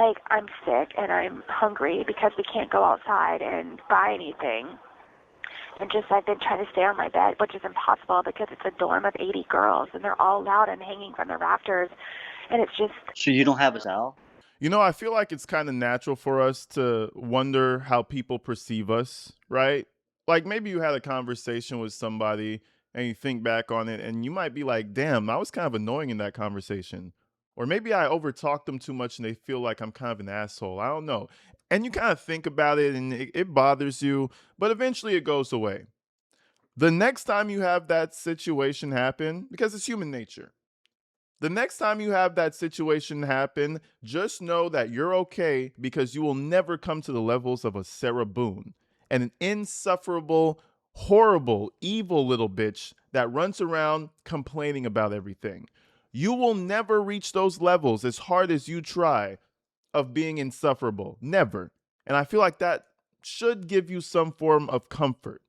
like, I'm sick and I'm hungry because we can't go outside and buy anything. And just I've been trying to stay on my bed, which is impossible because it's a dorm of 80 girls and they're all loud and hanging from the rafters. And it's just... So you don't have a towel? You know, I feel like it's kind of natural for us to wonder how people perceive us, right? Like maybe you had a conversation with somebody and you think back on it and you might be like, damn, I was kind of annoying in that conversation. Or maybe I overtalked them too much and they feel like I'm kind of an asshole. I don't know. And you kind of think about it and it bothers you, but eventually it goes away. The next time you have that situation happen, because it's human nature, the next time you have that situation happen, just know that you're okay because you will never come to the levels of a Sarah Boone, and an insufferable, horrible, evil little bitch that runs around complaining about everything. You will never reach those levels as hard as you try of being insufferable. Never. And I feel like that should give you some form of comfort.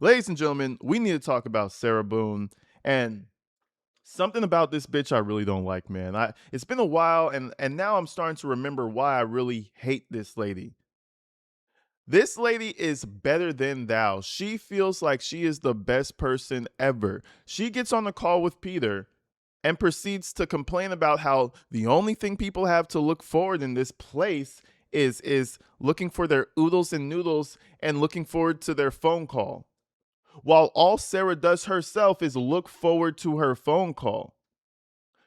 Ladies and gentlemen, we need to talk about Sarah Boone and something about this bitch I really don't like, man. It's been a while and now I'm starting to remember why I really hate this lady. This lady is better than thou. She feels like she is the best person ever. She gets on the call with Peter and proceeds to complain about how the only thing people have to look forward in this place is looking for their oodles and noodles and looking forward to their phone call. While all Sarah does herself is look forward to her phone call.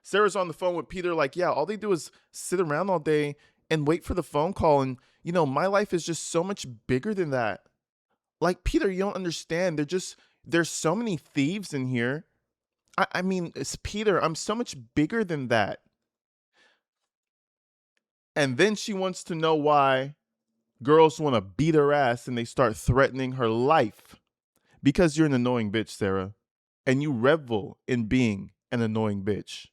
Sarah's on the phone with Peter like, yeah, all they do is sit around all day and wait for the phone call. And, you know, my life is just so much bigger than that. Like, Peter, you don't understand. There's so many thieves in here. I mean, it's Peter, I'm so much bigger than that. And then she wants to know why girls want to beat her ass and they start threatening her life. Because you're an annoying bitch, Sarah. And you revel in being an annoying bitch.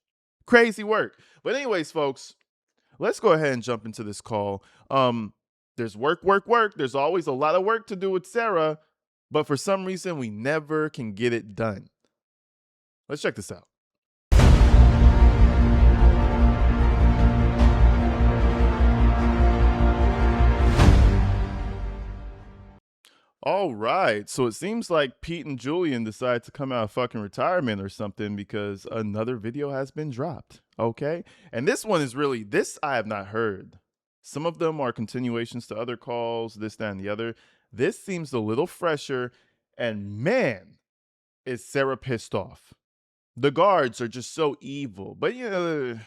Crazy work. But anyways, folks, let's go ahead and jump into this call. There's work. There's always a lot of work to do with Sarah. But for some reason, we never can get it done. Let's check this out. All right. So it seems like Pete and Julian decided to come out of fucking retirement or something because another video has been dropped. Okay. And this one is really, this I have not heard. Some of them are continuations to other calls, this, that, and the other. This seems a little fresher. And man, is Sarah pissed off. The guards are just so evil. But, you know,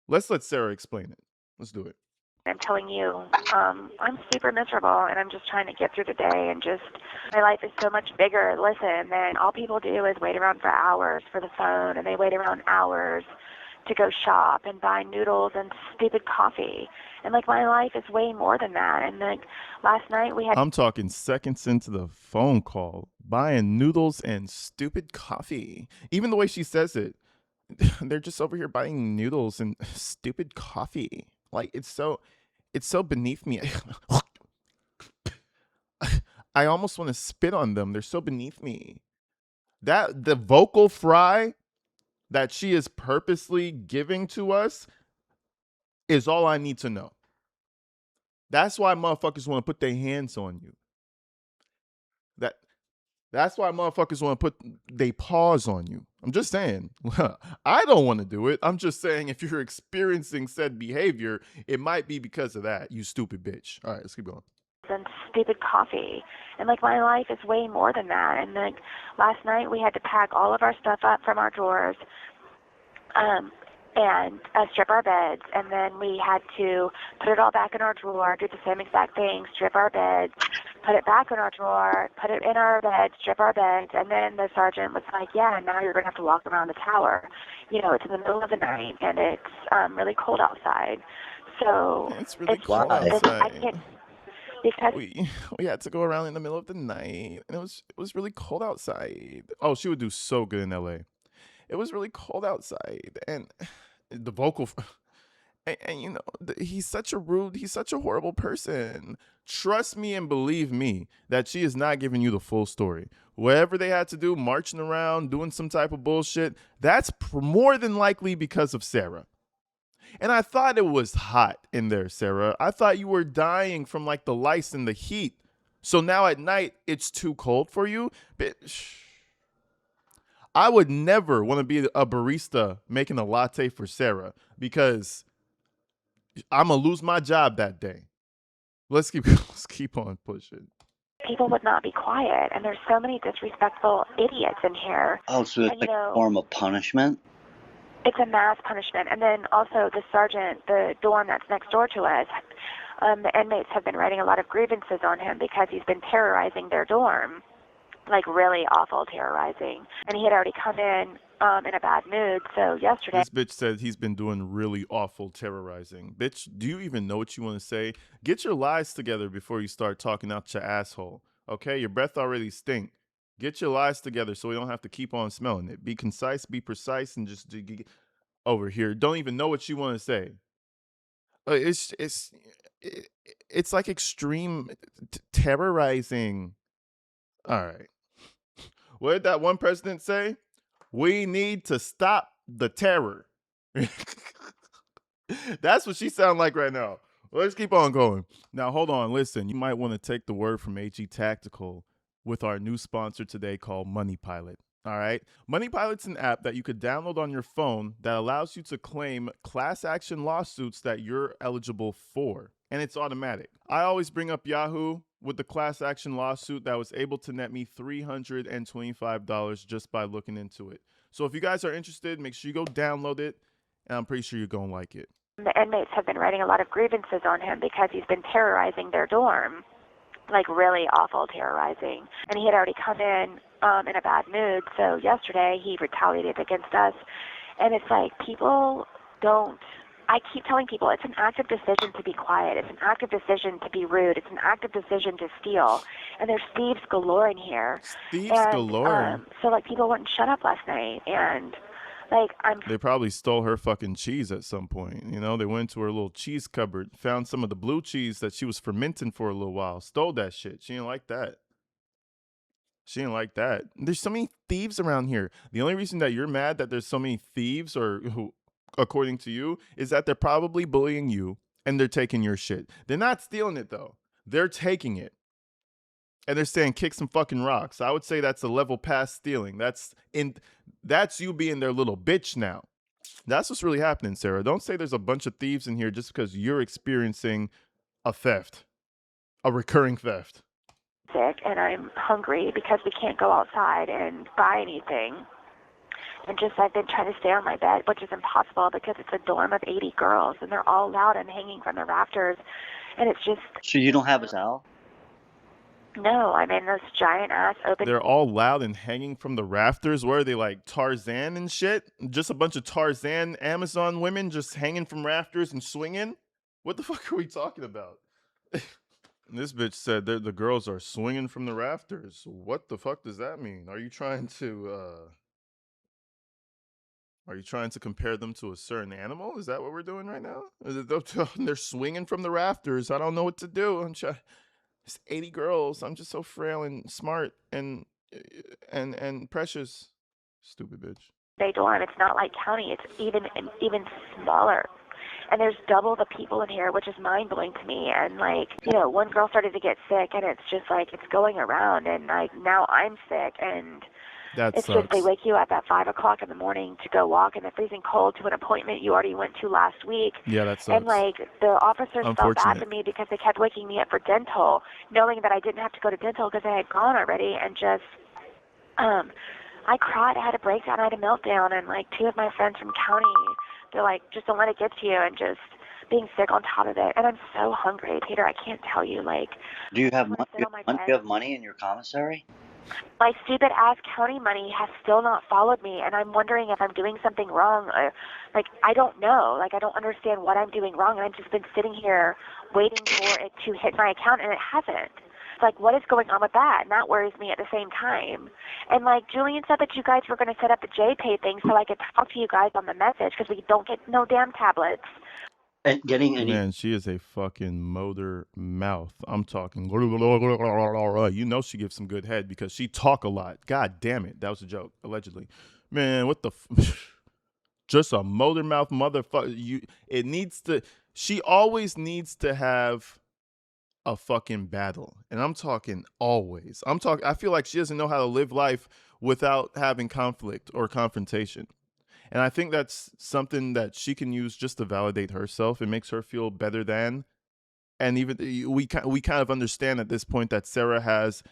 let's let Sarah explain it. Let's do it. I'm telling you, I'm super miserable, and I'm just trying to get through the day, and just, my life is so much bigger, listen, than all people do is wait around for hours for the phone, and they wait around hours to go shop and buy noodles and stupid coffee. And, like, my life is way more than that. And, like, last night we had... I'm talking seconds into the phone call, buying noodles and stupid coffee. Even the way she says it, they're just over here buying noodles and stupid coffee. Like, it's so beneath me. I almost want to spit on them. They're so beneath me. That the vocal fry that she is purposely giving to us is all I need to know. That's why motherfuckers want to put their hands on you. That's why motherfuckers want to put their paws on you. I'm just saying. I don't want to do it. I'm just saying if you're experiencing said behavior, it might be because of that, you stupid bitch. All right, let's keep going. And stupid coffee. And, like, my life is way more than that. And, like, last night we had to pack all of our stuff up from our drawers and strip our beds. And then we had to put it all back in our drawer, do the same exact thing, strip our beds, put it back in our drawer, put it in our bed, strip our beds. And then the sergeant was like, yeah, now you're going to have to walk around the tower. You know, it's in the middle of the night, and it's really cold outside. So it's really cold outside. I can't... Because we had to go around in the middle of the night, and it was really cold outside. Oh, she would do so good in LA. It was really cold outside, and the vocal, and you know, he's such a horrible person. Trust me and believe me that she is not giving you the full story. Whatever they had to do, marching around, doing some type of bullshit, that's more than likely because of Sarah. And I thought it was hot in there, Sarah. I thought you were dying from like the lice and the heat. So now at night it's too cold for you? Bitch. I would never want to be a barista making a latte for Sarah because I'm gonna lose my job that day. Let's keep on pushing. People would not be quiet, and there's so many disrespectful idiots in here. Oh, so it's And, like a form of punishment? It's a mass punishment. And then also the sergeant, the dorm that's next door to us, the inmates have been writing a lot of grievances on him because he's been terrorizing their dorm, like really awful terrorizing. And he had already come in a bad mood. So yesterday, This bitch said he's been doing really awful terrorizing. Bitch, do you even know what you want to say? Get your lies together before you start talking out your asshole. Okay, your breath already stink. Get your lies together so we don't have to keep on smelling it. Be concise, be precise, and just over here. Don't even know what you want to say. It's like extreme terrorizing. All right. What did that one president say? We need to stop the terror. That's what she sounds like right now. Let's keep on going. Now, hold on. Listen, you might want to take the word from AG Tactical with our new sponsor today called Money Pilot. All right. Money Pilot's an app that you could download on your phone that allows you to claim class action lawsuits that you're eligible for. And it's automatic. I always bring up Yahoo with the class action lawsuit that was able to net me $325 just by looking into it. So if you guys are interested, make sure you go download it, and I'm pretty sure you're going to like it. the inmates have been writing a lot of grievances on him because he's been terrorizing their dorm, like really awful terrorizing. And he had already come in a bad mood. So yesterday he retaliated against us. And it's like people don't. I keep telling people it's an active decision to be quiet. It's an active decision to be rude. It's an active decision to steal. And there's thieves galore in here. Thieves galore. So like people wouldn't shut up last night, and like They probably stole her fucking cheese at some point. You know, they went to her little cheese cupboard, found some of the blue cheese that she was fermenting for a little while, stole that shit. She didn't like that. She didn't like that. There's so many thieves around here. The only reason that you're mad that there's so many thieves, or who, according to you, is that they're probably bullying you and they're taking your shit. They're not stealing it though. They're taking it. And they're saying kick some fucking rocks. I would say that's a level past stealing. That's you being their little bitch now. That's what's really happening, Sarah. Don't say there's a bunch of thieves in here just because you're experiencing a theft, a recurring theft. sick and I'm hungry because we can't go outside and buy anything. And just I've been trying to stay on my bed, which is impossible because it's a dorm of 80 girls and they're all loud and hanging from the rafters. And it's just... So you don't have a cell? No, I'm in this giant ass open... They're all loud and hanging from the rafters. Where are they, like Tarzan and shit? Just a bunch of Tarzan Amazon women just hanging from rafters and swinging? What the fuck are we talking about? This bitch said that the girls are swinging from the rafters. What the fuck does that mean? Are you trying to compare them to a certain animal? Is that what we're doing right now? They're swinging from the rafters. I don't know what to do. It's 80 girls. I'm just so frail and smart and precious. Stupid bitch. They dorm. It's not like county. It's even smaller. And there's double the people in here, which is mind-blowing to me. And, like, you know, one girl started to get sick, and it's just, like, it's going around. And, like, now I'm sick, and it's sucks. just they wake you up at 5 o'clock in the morning to go walk in the freezing cold to an appointment you already went to last week. Yeah, that sucks. And, like, the officers felt bad for me because they kept waking me up for dental, knowing that I didn't have to go to dental because I had gone already. And just, I cried. I had a breakdown. I had a meltdown. And, like, two of my friends from county, they're like, just don't let it get to you, and just being sick on top of it. And I'm so hungry, Peter. I can't tell you. Like, do you have money in your commissary? My stupid ass county money has still not followed me, and I'm wondering if I'm doing something wrong. Like, I don't know. Like, I don't understand what I'm doing wrong, and I've just been sitting here waiting for it to hit my account, and it hasn't. Like, what is going on with that? And that worries me at the same time. And, like, Julian said that you guys were going to set up the JPay thing so I could talk to you guys on the message because we don't get no damn tablets. And getting any... Man, she is a fucking motor mouth. I'm talking. You know she gives some good head because she talk a lot. God damn it. That was a joke, allegedly. Man, what the... Just a motor mouth motherfucker. She always needs to have a fucking battle. And I'm talking always. I feel like she doesn't know how to live life without having conflict or confrontation. And I think that's something that she can use just to validate herself. It makes her feel better than. And even we kind of understand at this point that Sarah has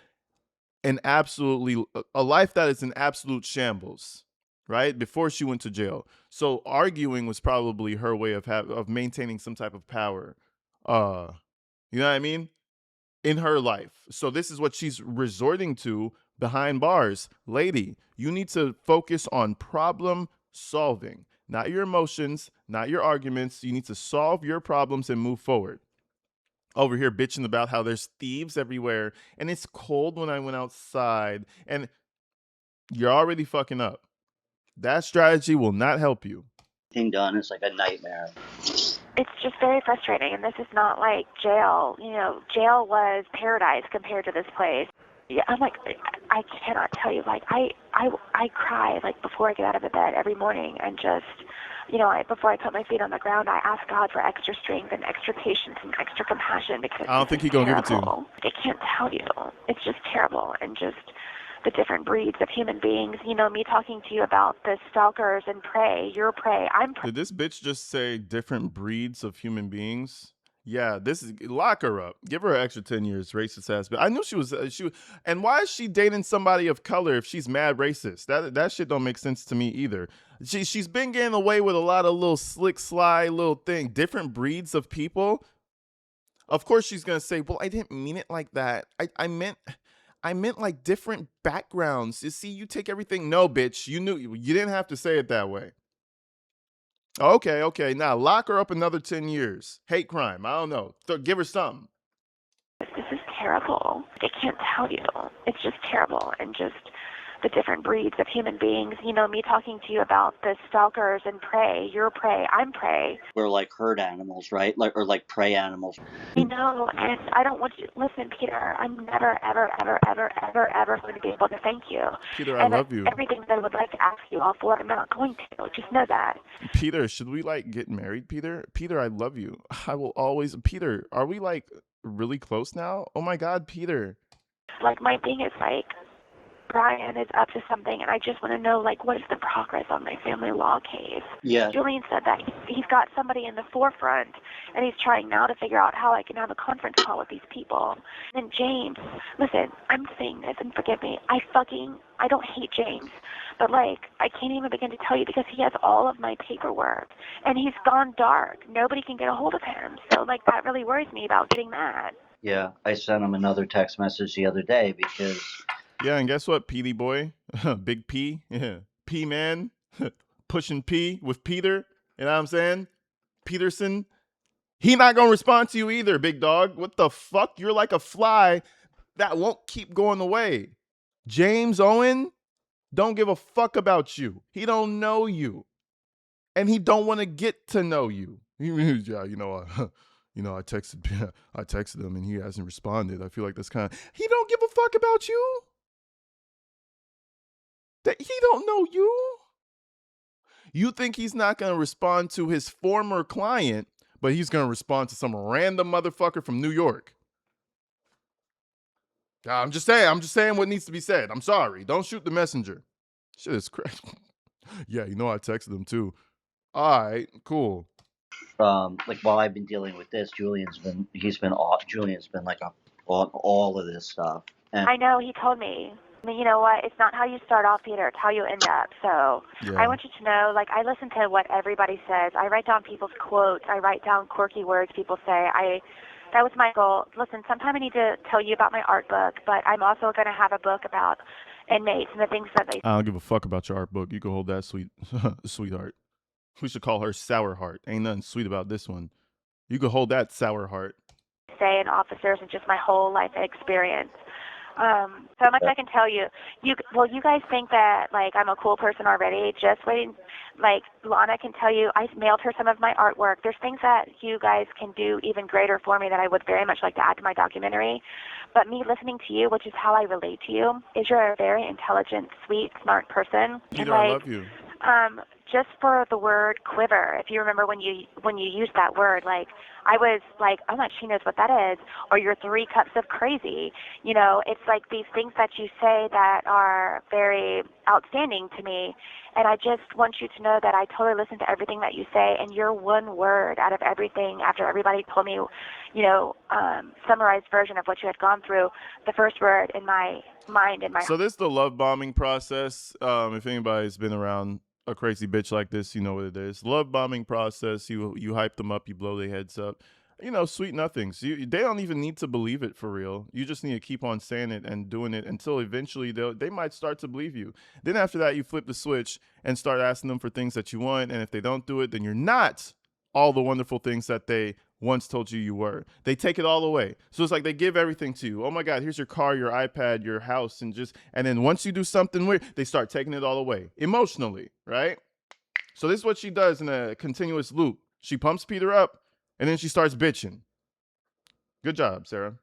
a life that is in absolute shambles, right? Before she went to jail. So arguing was probably her way of maintaining some type of power. You know what I mean? In her life. So this is what she's resorting to behind bars. Lady, you need to focus on problem solving, not your emotions, not your arguments. You need to solve your problems and move forward. Over here bitching about how there's thieves everywhere and it's cold when I went outside, and you're already fucking up. That strategy will not help you. Thing done is like a nightmare. It's just very frustrating, and this is not like jail. You know, jail was paradise compared to this place. Yeah, I'm like, I cannot tell you. Like, I cry like before I get out of the bed every morning, and just, you know, before I put my feet on the ground, I ask God for extra strength and extra patience and extra compassion, because I don't think He's gonna give it to you. I can't tell you. It's just terrible, and just the different breeds of human beings. You know, me talking to you about the stalkers and prey. You're prey. I'm prey. Did this bitch just say different breeds of human beings? Yeah, lock her up. Give her an extra 10 years, racist ass. But I knew she was, and why is she dating somebody of color if she's mad racist? That shit don't make sense to me either. She's been getting away with a lot of little slick, sly little thing, different breeds of people. Of course she's going to say, well, I didn't mean it like that. I meant like different backgrounds. You see, you take everything. No, bitch, you didn't have to say it that way. Okay. Now lock her up another 10 years. Hate crime. I don't know. Give her something. This is terrible. I can't tell you. It's just terrible, and just the different breeds of human beings. You know, me talking to you about the stalkers and prey. You're prey. I'm prey. We're like herd animals, right? Or like prey animals. You know, and I don't want you. Listen, Peter, I'm never, ever going to be able to thank you. Peter, I love you. Everything that I would like to ask you all for, I'm not going to. Just know that. Peter, should we like get married, Peter? Peter, I love you. I will always. Peter, are we like really close now? Oh my God, Peter. Like, my thing is like, Brian is up to something, and I just want to know, like, what is the progress on my family law case? Yeah. Julian said that he's got somebody in the forefront, and he's trying now to figure out how I can have a conference call with these people. And James, listen, I'm saying this, and forgive me, I don't hate James, but, like, I can't even begin to tell you, because he has all of my paperwork, and he's gone dark. Nobody can get a hold of him, so, like, that really worries me about getting mad. Yeah, I sent him another text message the other day because... Yeah, and guess what, Petey boy? Big P. Yeah. P man. Pushing P with Peter. You know what I'm saying? Peterson. He not going to respond to you either, big dog. What the fuck? You're like a fly that won't keep going away. James Owen don't give a fuck about you. He don't know you. And he don't want to get to know you. Yeah, I texted him and he hasn't responded. I feel like that's kind of... He don't give a fuck about you. That he don't know you. You think he's not going to respond to his former client, but he's going to respond to some random motherfucker from New York. I'm just saying what needs to be said. I'm sorry. Don't shoot the messenger. Shit is crazy. Yeah, I texted him too. All right, cool. Like while I've been dealing with this, Julian's been like on all of this stuff. And I know, he told me. I mean, you know what? It's not how you start off, Peter. It's how you end up. So Yeah. I want you to know, like, I listen to what everybody says. I write down people's quotes. I write down quirky words people say. That was my goal. Listen, sometime I need to tell you about my art book, but I'm also going to have a book about inmates and the things that they... I don't give a fuck about your art book. You can hold that, sweetheart. We should call her Sour Heart. Ain't nothing sweet about this one. You can hold that, Sour Heart. ...say in officers and just my whole life experience. So much I can tell you. You guys think that, like, I'm a cool person already. Just waiting. Like, Lana can tell you, I mailed her some of my artwork. There's things that you guys can do even greater for me that I would very much like to add to my documentary. But me listening to you, which is how I relate to you, is you're a very intelligent, sweet, smart person. Peter, and, like, I love you. just for the word quiver, if you remember when you used that word, like I was like, oh my, she knows what that is, or your 3 cups of crazy. You know, it's like these things that you say that are very outstanding to me, and I just want you to know that I totally listen to everything that you say, and your one word out of everything, after everybody told me, you know, summarized version of what you had gone through, the first word in my mind, in my So this is the love bombing process. If anybody's been around a crazy bitch like this, you know what it is. Love bombing process. You hype them up, you blow their heads up. You know, sweet nothings. They don't even need to believe it for real. You just need to keep on saying it and doing it until eventually they might start to believe you. Then after that, you flip the switch and start asking them for things that you want. And if they don't do it, then you're not all the wonderful things that they once told you you were. They take it all away. So it's like they give everything to you. Oh my God, here's your car, your iPad, your house, and then once you do something weird, they start taking it all away emotionally, right? So this is what she does in a continuous loop. She pumps Peter up, and then she starts bitching. Good job, Sarah.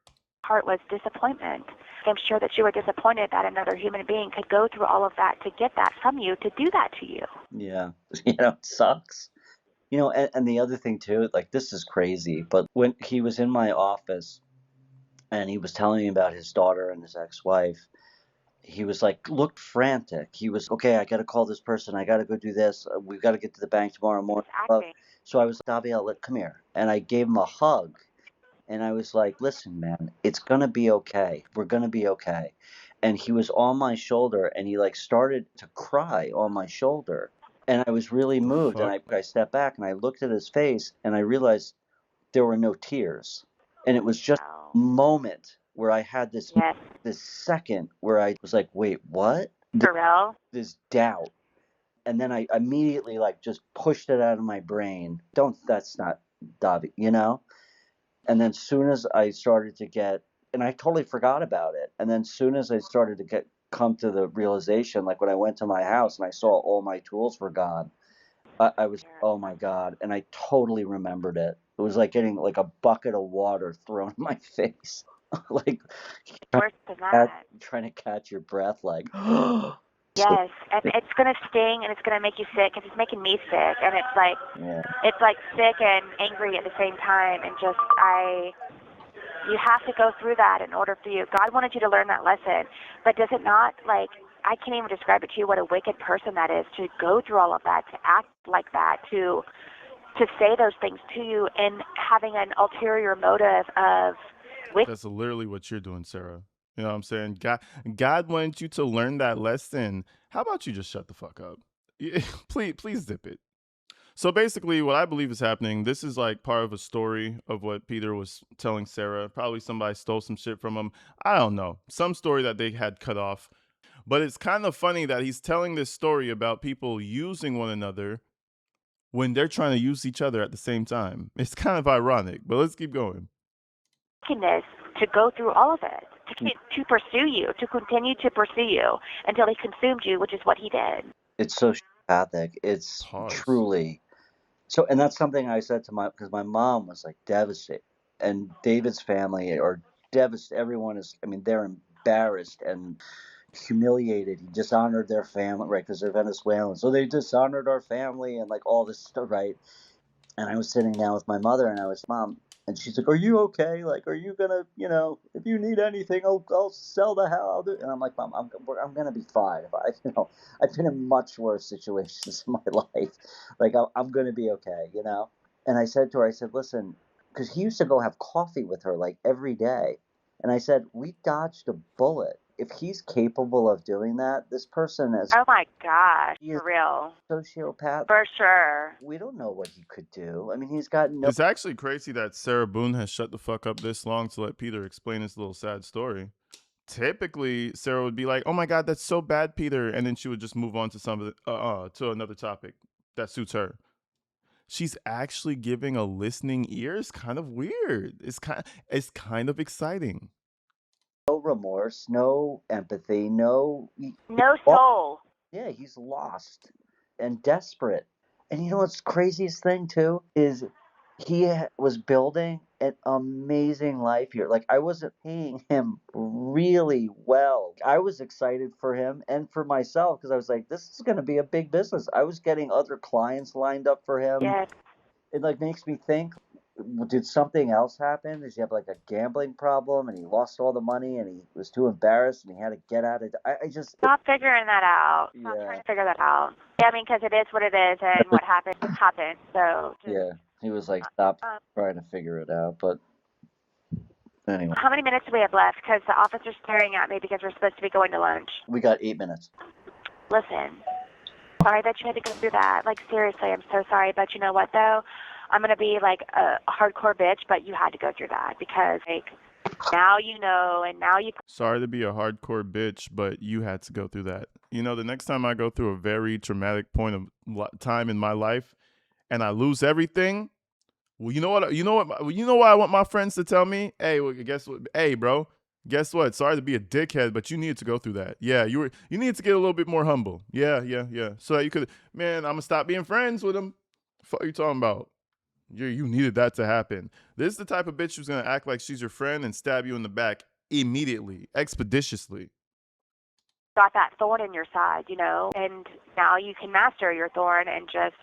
heart was disappointment. I'm sure that you were disappointed that another human being could go through all of that to get that from you, to do that to you. Yeah. You know, it sucks. You know, and the other thing too, like this is crazy, but when he was in my office and he was telling me about his daughter and his ex-wife, he was like, looked frantic. He was, okay, I got to call this person. I got to go do this. We've got to get to the bank tomorrow morning. Acting. So I was like, Abiel, come here. And I gave him a hug. And I was like, listen, man, it's going to be okay. We're going to be okay. And he was on my shoulder and he like started to cry on my shoulder. And I was really moved. And I stepped back and I looked at his face and I realized there were no tears. And it was just a moment where I had this second where I was like, wait, what? For real? This doubt. And then I immediately like just pushed it out of my brain. That's not Davi, you know? And then soon as I started to get, and I totally forgot about it. And then soon as I started to come to the realization, like when I went to my house and I saw all my tools were gone, I was, oh my God. And I totally remembered it. It was like getting like a bucket of water thrown in my face. Like Worse than that. trying to catch your breath, like, yes, and it's gonna sting and it's gonna make you sick. It's making me sick, and it's like sick and angry at the same time. And just you have to go through that in order for you. God wanted you to learn that lesson, but does it not? Like, I can't even describe it to you what a wicked person that is, to go through all of that, to act like that, to say those things to you, and having an ulterior motive of wicked. That's literally what you're doing, Sarah. You know what I'm saying? God wanted you to learn that lesson. How about you just shut the fuck up? Please zip it. So basically, what I believe is happening, this is like part of a story of what Peter was telling Sarah. Probably somebody stole some shit from him. I don't know. Some story that they had cut off. But it's kind of funny that he's telling this story about people using one another when they're trying to use each other at the same time. It's kind of ironic, but let's keep going. To go through all of it, to pursue you, to continue to pursue you until he consumed you, which is what he did. It's so pathetic. It's truly. So, and that's something I said to because my mom was like devastated, and David's family are devastated. Everyone is, I mean, they're embarrassed and humiliated. He dishonored their family, right? Because they're Venezuelan. So they dishonored our family and like all this stuff, right? And I was sitting down with my mother and I was, Mom, and she's like, are you okay? Like, are you going to, you know, if you need anything, I'll sell the house. And I'm like, Mom, I'm going to be fine. I've been in much worse situations in my life. Like, I'm going to be okay, you know? And I said to her, I said, listen, because he used to go have coffee with her like every day. And I said, we dodged a bullet. If he's capable of doing that, this person is. Oh my gosh, for real. Sociopath. For sure. We don't know what he could do. I mean, he's got no. It's actually crazy that Sarah Boone has shut the fuck up this long to let Peter explain his little sad story. Typically, Sarah would be like, "Oh my God, that's so bad, Peter," and then she would just move on to to another topic that suits her. She's actually giving a listening ear. It's kind of weird. It's kind of exciting. No remorse, no empathy, no soul. Yeah, he's lost and desperate. And you know what's the craziest thing too is he was building an amazing life here. Like, I wasn't paying him really well. I was excited for him and for myself because I was like, this is going to be a big business. I was getting other clients lined up for him. Yeah. It like makes me think, did something else happen? Does he have like a gambling problem and he lost all the money and he was too embarrassed and he had to get out of I just Stop figuring that out. Stop Yeah. trying to figure that out. Yeah, I mean, because it is what it is, and what happened happened. So just, Yeah, he was like, stop um, trying to figure it out. But anyway, how many minutes do we have left? Because the officer's staring at me because we're supposed to be going to lunch. we got 8 minutes. Listen, sorry that you had to go through that. Like, seriously, I'm so sorry. But you know what, though? I'm going to be, like, a hardcore bitch, but you had to go through that because, like, now you know, and now you... Sorry to be a hardcore bitch, but you had to go through that. You know, the next time I go through a very traumatic point of time in my life and I lose everything, well, you know what I want my friends to tell me? Hey, well, guess what? Hey, bro, guess what? Sorry to be a dickhead, but you needed to go through that. Yeah, you needed to get a little bit more humble. Yeah. So that you could, man, I'm gonna stop being friends with him. Fuck you talking about? You needed that to happen. This is the type of bitch who's gonna act like she's your friend and stab you in the back immediately, expeditiously. got that thorn in your side, you know, and now you can master your thorn and just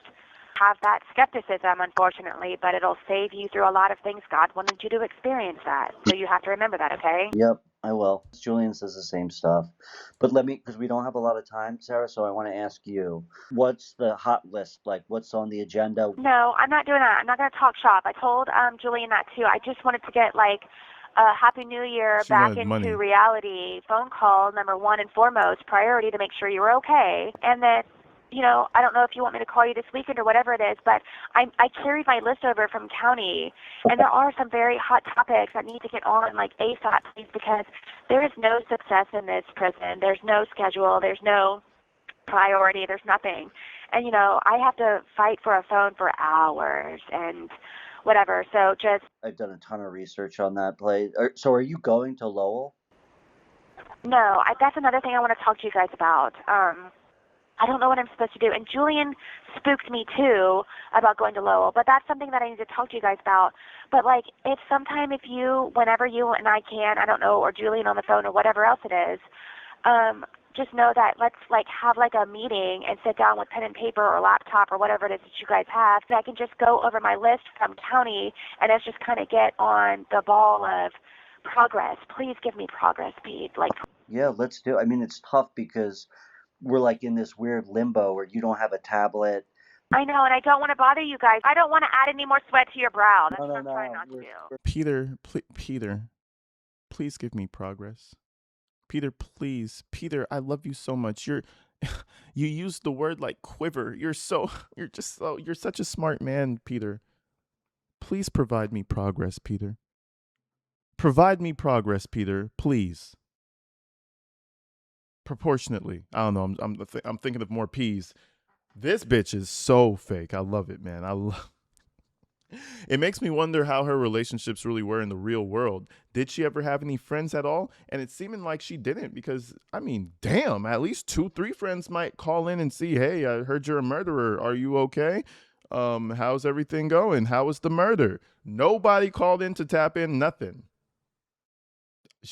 have that skepticism, unfortunately, but it'll save you through a lot of things. God wanted you to experience that. So you have to remember that, okay? Yep, I will. Julian says the same stuff. But let me, because we don't have a lot of time, Sarah, so I want to ask you, what's the hot list? Like, what's on the agenda? No, I'm not doing that. I'm not going to talk shop. I told Julian that too. I just wanted to get like a Happy New Year She back wanted into money. reality phone call, number one and foremost, priority to make sure you were okay. And then, you know, I don't know if you want me to call you this weekend or whatever it is, but I carried my list over from county, and there are some very hot topics that need to get on like ASAP, please, because there is no success in this prison. There's no schedule. There's no priority. There's nothing. And, you know, I have to fight for a phone for hours and whatever. So just... I've done a ton of research on that place. So are you going to Lowell? No, that's another thing I want to talk to you guys about. I don't know what I'm supposed to do. And Julian spooked me, too, about going to Lowell. But that's something that I need to talk to you guys about. But, like, if sometime if you, whenever you and I can, I don't know, or Julian on the phone or whatever else it is, just know that let's, like, have, like, a meeting and sit down with pen and paper or laptop or whatever it is that you guys have. So I can just go over my list from county and let's just kind of get on the ball of progress. Please give me progress, Pete. Like, Yeah, let's do it. I mean, it's tough because we're like in this weird limbo where you don't have a tablet. I know, and I don't want to bother you guys. I don't want to add any more sweat to your brow. That's what I'm trying not to do. Peter, please give me progress. Peter, please. Peter, I love you so much. You used the word like quiver. You're such a smart man, Peter. Please provide me progress, Peter. Provide me progress, Peter, please. Proportionately. I don't know. I'm thinking of more P's. This bitch is so fake. I love it, man. It makes me wonder how her relationships really were in the real world. Did she ever have any friends at all? And it's seeming like she didn't because, I mean, damn, at least 2-3 friends might call in and see, hey, I heard you're a murderer. Are you okay? How's everything going? How was the murder? Nobody called in to tap in, nothing.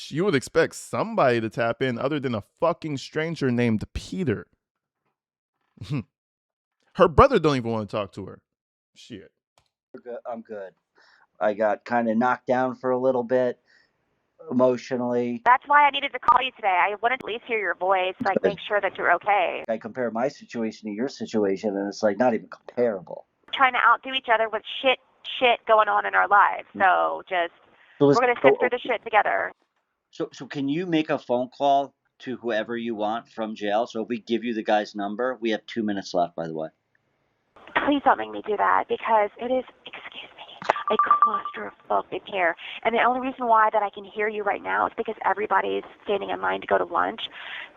You would expect somebody to tap in other than a fucking stranger named Peter. Her brother don't even want to talk to her. Shit. I'm good. I got kind of knocked down for a little bit emotionally. That's why I needed to call you today. I wanted to at least hear your voice, like make sure that you're okay. I compare my situation to your situation, and it's like not even comparable. Trying to outdo each other with shit going on in our lives. So we're going to sit through the shit together. So can you make a phone call to whoever you want from jail? So if we give you the guy's number, we have 2 minutes left, by the way. Please don't make me do that because it is, excuse me, a claustrophobic here. And the only reason why that I can hear you right now is because everybody's standing in line to go to lunch.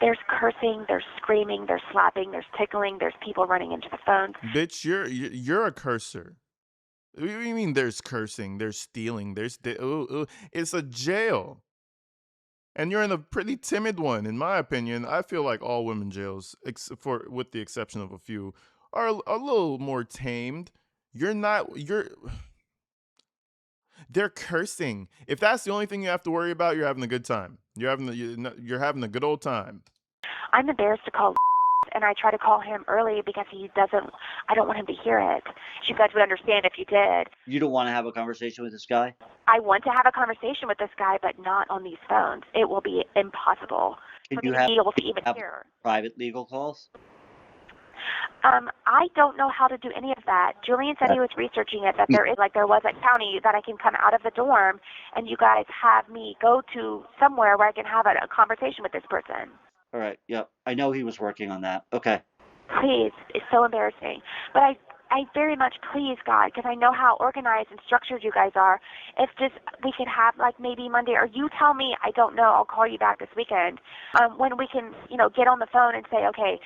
There's cursing, there's screaming, there's slapping, there's tickling, there's people running into the phones. Bitch, you're a cursor. What do you mean there's cursing, there's stealing, it's a jail. And you're in a pretty timid one, in my opinion. I feel like all women jails, with the exception of a few, are a little more tamed. They're cursing. If that's the only thing you have to worry about, you're having a good time. You're having a good old time. I'm embarrassed to call, and I try to call him early because I don't want him to hear it. You guys would understand if you did. You don't want to have a conversation with this guy? I want to have a conversation with this guy, but not on these phones. It will be impossible for me to be able to even hear. Private legal calls? I don't know how to do any of that. Julian said he was researching it, that there was a county that I can come out of the dorm and you guys have me go to somewhere where I can have a conversation with this person. All right, yep. I know he was working on that. Okay. Please, it's so embarrassing. But I very much please, God, because I know how organized and structured you guys are. If just we could have maybe Monday, or you tell me, I don't know, I'll call you back this weekend, when we can, get on the phone and say, okay,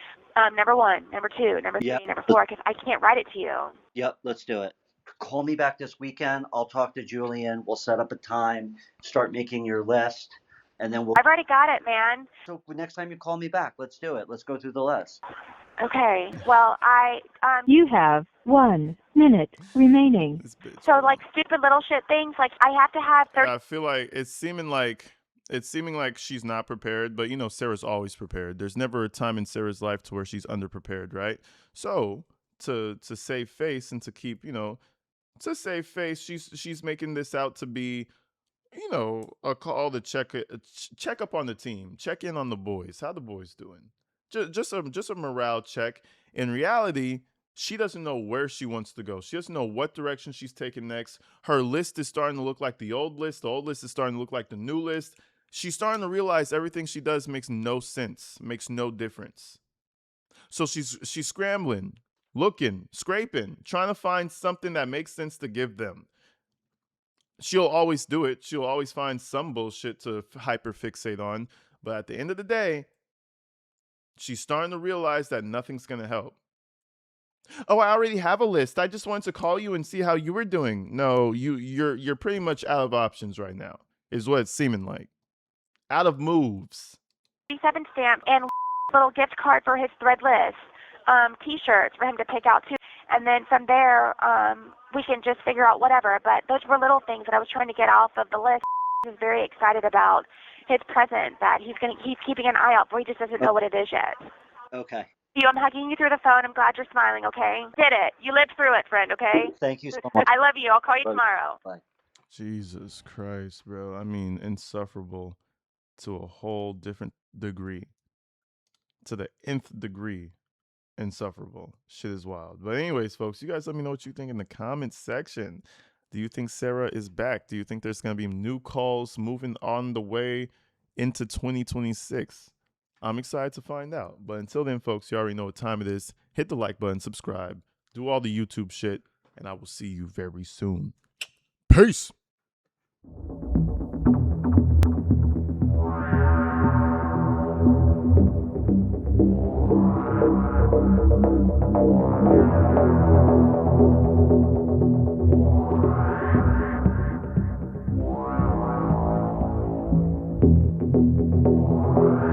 number 1, number 2, number 3, number 4, because I can't write it to you. Yep, let's do it. Call me back this weekend. I'll talk to Julian. We'll set up a time, start making your list, and then I've already got it, man. So next time you call me back, let's do it. Let's go through the list. Okay. Well, You have 1 minute remaining. So stupid little shit things, I have to have 30. I feel like it's seeming like she's not prepared, but Sarah's always prepared. There's never a time in Sarah's life to where she's underprepared, right? So to save face and to keep, to save face, she's making this out to be, a call to check up on the team, check in on the boys. How the boys doing? Just a morale check. In reality, she doesn't know where she wants to go. She doesn't know what direction she's taking next. Her list is starting to look like the old list. The old list is starting to look like the new list. She's starting to realize everything she does makes no sense, makes no difference. So she's scrambling, looking, scraping, trying to find something that makes sense to give them. She'll always do it. She'll always find some bullshit to hyperfixate on. But at the end of the day, she's starting to realize that nothing's going to help. Oh, I already have a list. I just wanted to call you and see how you were doing. No, you're pretty much out of options right now, is what it's seeming like. Out of moves. 37 stamp and little gift card for his Threadless T-shirts for him to pick out too. And then from there, we can just figure out whatever. But those were little things that I was trying to get off of the list. He was very excited about his present that he's keeping an eye out for. He just doesn't know what it is yet. Okay. I'm hugging you through the phone. I'm glad you're smiling, okay? Did it. You lived through it, friend, okay? Thank you so much. I love you. I'll call you tomorrow. Bye. Jesus Christ, bro. I mean, insufferable to a whole different degree. To the nth degree. Insufferable. Shit is wild. But anyways, folks, you guys let me know what you think in the comments section. Do you think Sarah is back? Do you think there's going to be new calls moving on the way into 2026? I'm excited to find out. But until then, folks, you already know what time it is. Hit the like button, subscribe, do all the YouTube shit, and I will see you very soon. Peace.